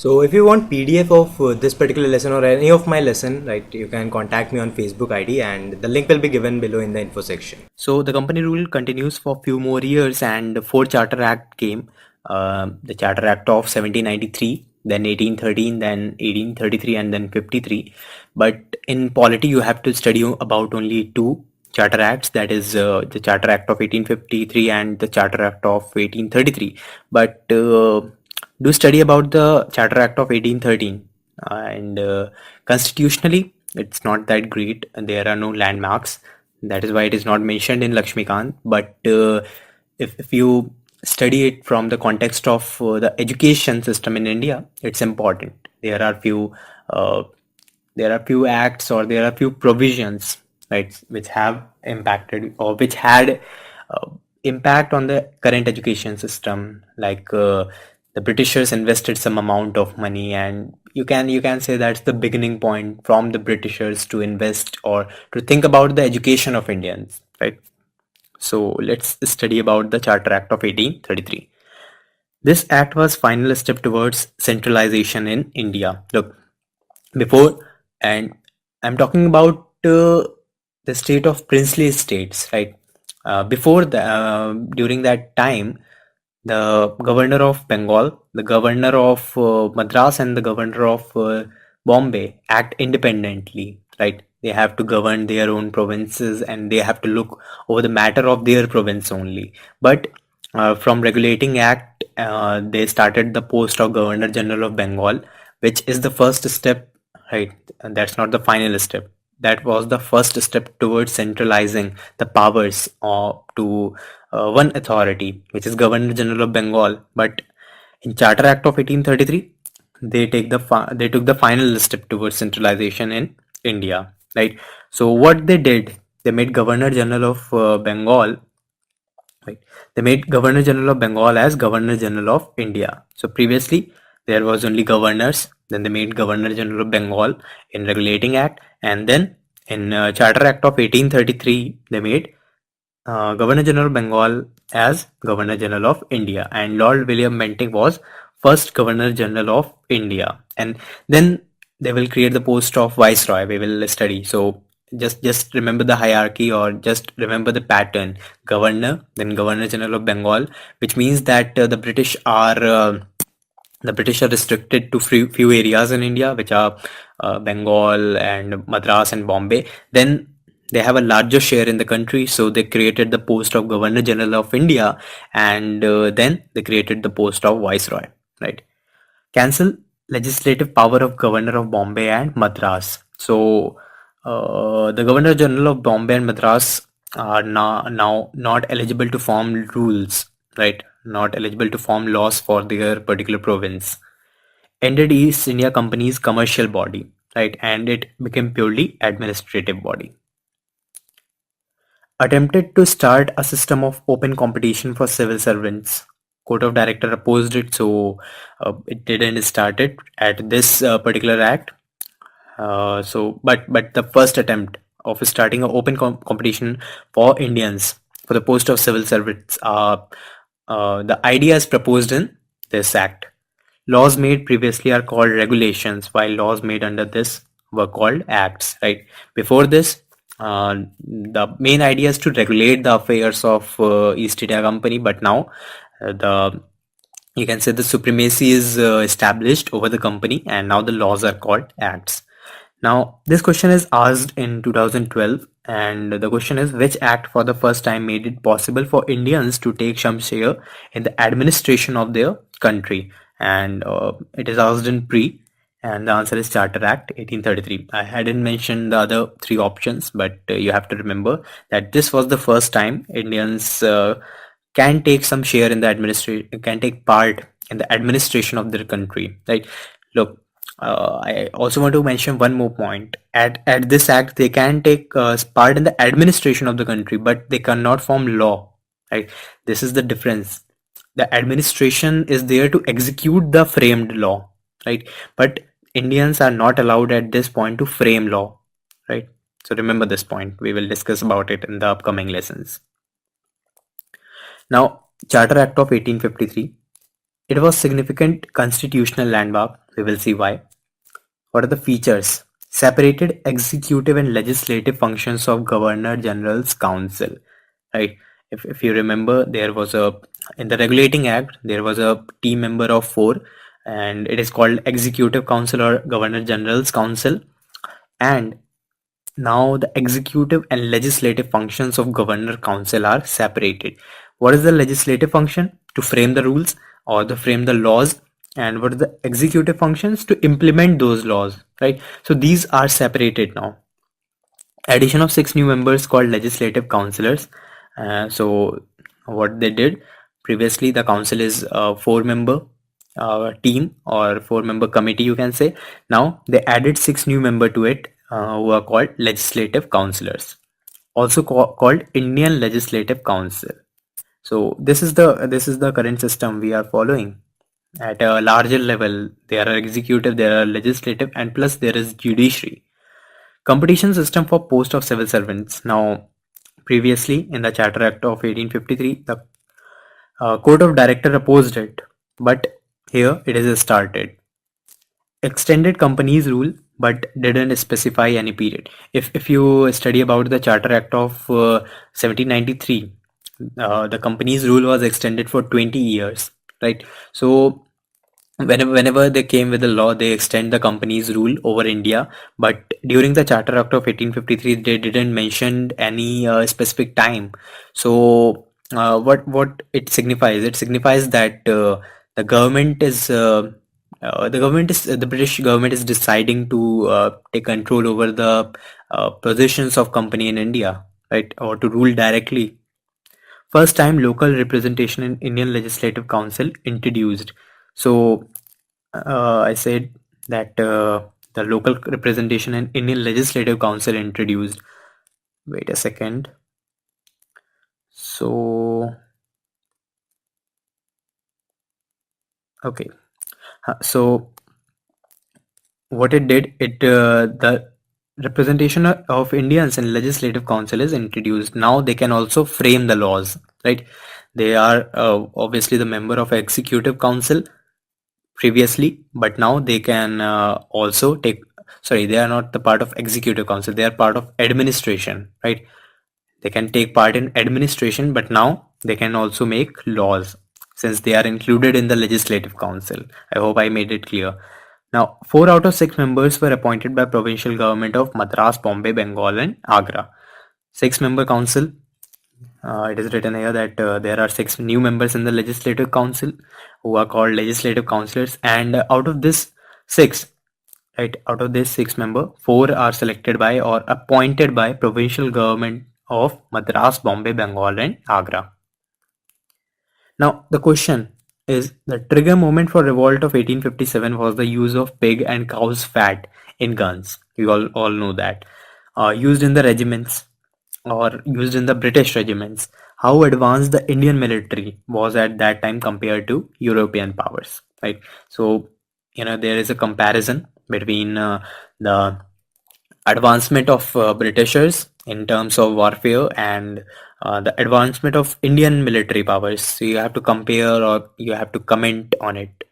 So if you want PDF of this particular lesson or any of my lesson, right, you can contact me on Facebook ID and the link will be given below in the info section. So the company rule continues for few more years and the fourth Charter Act came, the Charter Act of 1793, then 1813, then 1833 and then 53. But in polity you have to study about only two Charter Acts, that is the Charter Act of 1853 and the Charter Act of 1833. But do study about the Charter Act of 1813 and constitutionally it's not that great. There are no landmarks. That is why it is not mentioned in Laxmikanth. But if you study it from the context of the education system in India, it's important. Uh, there are few acts or there are few provisions, right, which have impacted or which had uh, impact on the current education system. Like the Britishers invested some amount of money, and you can say that's the beginning point from the Britishers to invest or to think about the education of Indians, right? So let's study about the Charter Act of 1833. This act was final step towards centralization in India. Look, before, and I'm talking about the state of princely states, right? Before the during that time, the governor of Bengal, the governor of Madras, and the governor of Bombay act independently, right? They have to govern their own provinces and they have to look over the matter of their province only. But from regulating act, they started the post of Governor General of Bengal, which is the first step, right? And that's not the final step. That was the first step towards centralizing the powers to one authority, which is Governor General of Bengal. But in Charter Act of 1833, they took the final step towards centralization in India, right? So what they did, they made Governor General of Bengal, right? They made Governor General of Bengal as Governor General of India. So previously there was only governors. Then they made Governor General of Bengal in Regulating Act, and then in Charter Act of 1833 they made Governor General of Bengal as Governor General of India, and Lord William Bentinck was first Governor General of India. And then they will create the post of Viceroy. We will study. So just remember the hierarchy or just remember the pattern: Governor, then Governor General of Bengal, which means that the British are restricted to few areas in India, which are Bengal and Madras and Bombay. Then they have a larger share in the country, so they created the post of Governor General of India, and then they created the post of Viceroy, right? Cancel legislative power of Governor of Bombay and Madras. So the Governor General of Bombay and Madras are now not eligible to form rules, right? Not eligible to form laws for their particular province. Ended East India Company's commercial body, right? And it became purely administrative body. Attempted to start a system of open competition for civil servants. Court of Director opposed it, so it didn't start it at this particular act. But the first attempt of starting an open competition for Indians for the post of civil servants, the idea is proposed in this act. Laws made previously are called regulations, while laws made under this were called acts, right? Before this, the main idea is to regulate the affairs of East India Company, but now the you can say the supremacy is established over the company, and now the laws are called acts. Now, this question is asked in 2012, and the question is, which act for the first time made it possible for Indians to take some share in the administration of their country? And it is asked in pre, and the answer is Charter Act 1833. I hadn't mentioned the other three options, but you have to remember that this was the first time Indians can take some share in the administration, can take part in the administration of their country, right? Look, I also want to mention one more point. At this act, they can take part in the administration of the country, but they cannot form law. Right? This is the difference. The administration is there to execute the framed law, right? But Indians are not allowed at this point to frame law, right? So remember this point. We will discuss about it in the upcoming lessons. Now, Charter Act of 1853. It was significant constitutional landmark We will see why. What are the features? Separated executive and legislative functions of Governor General's Council. Right? If you remember, there was a in the Regulating Act there was a team member of four, and it is called Executive Council or Governor General's Council. And now the executive and legislative functions of Governor Council are separated. What is the legislative function? To frame the rules or to frame the laws. And what are the executive functions? To implement those laws, right? So these are separated now. Addition of six new members called legislative councillors. So what they did previously, the council is a four-member team or four-member committee, you can say. Now they added six new member to it, who are called legislative councillors, also called Indian Legislative Council. So this is the current system we are following. At a larger level, there are executive, there are legislative, and plus there is judiciary. Competition system for post of civil servants. Now, previously in the Charter Act of 1853, the Court of Director opposed it, but here it is started. Extended companies rule, but didn't specify any period. If you study about the Charter Act of 1793, the companies rule was extended for 20 years, right? So whenever they came with the law, they extend the company's rule over India. But during the Charter Act of 1853, they didn't mention any specific time. So what it signifies? It signifies that the government is the British government is deciding to take control over the positions of company in India, right, or to rule directly. First time local representation in Indian Legislative Council introduced. So I said that the local representation in Indian Legislative Council introduced. Wait a second. So okay. So what it did, the representation of Indians in Legislative Council is introduced. Now they can also frame the laws, right? They are obviously the member of Executive Council previously, but now they can also take, sorry, they are not the part of Executive Council, they are part of administration, right? They can take part in administration, but now they can also make laws since they are included in the Legislative Council. I hope I made it clear. Now, 4 out of 6 members were appointed by provincial government of Madras, Bombay, Bengal and Agra. 6-member council. It is written here that there are 6 new members in the Legislative Council who are called legislative councillors, and out of this 6, right, out of this 6 member, 4 are selected by or appointed by provincial government of Madras, Bombay, Bengal and Agra. Now the question is, the trigger moment for revolt of 1857 was the use of pig and cow's fat in guns. You all know that. Used in the regiments or used in the British regiments. How advanced the Indian military was at that time compared to European powers, right? So, there is a comparison between the advancement of Britishers in terms of warfare and the advancement of Indian military powers. So you have to compare or you have to comment on it.